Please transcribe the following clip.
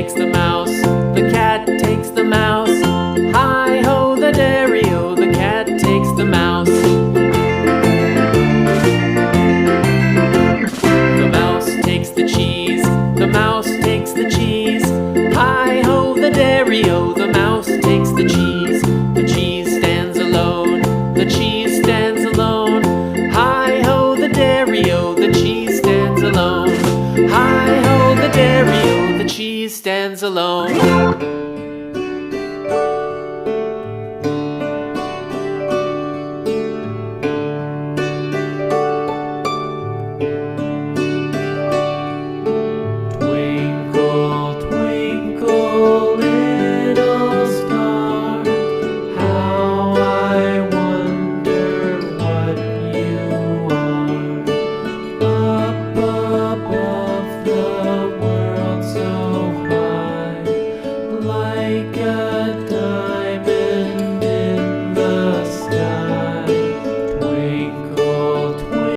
takes the mouse, the cat takes the mouse. Hi-ho, the dairy-o, the cat takes the mouse. The mouse takes the cheese, the mouse takes the cheese. Hi-ho, the dairy-o, the mouse takes the cheese. The cheese stands alone, the cheese stands alone. Hi-ho, the dairy-o, the cheese stands alone. Hi-ho, the dairy-o, the cheese stands alone.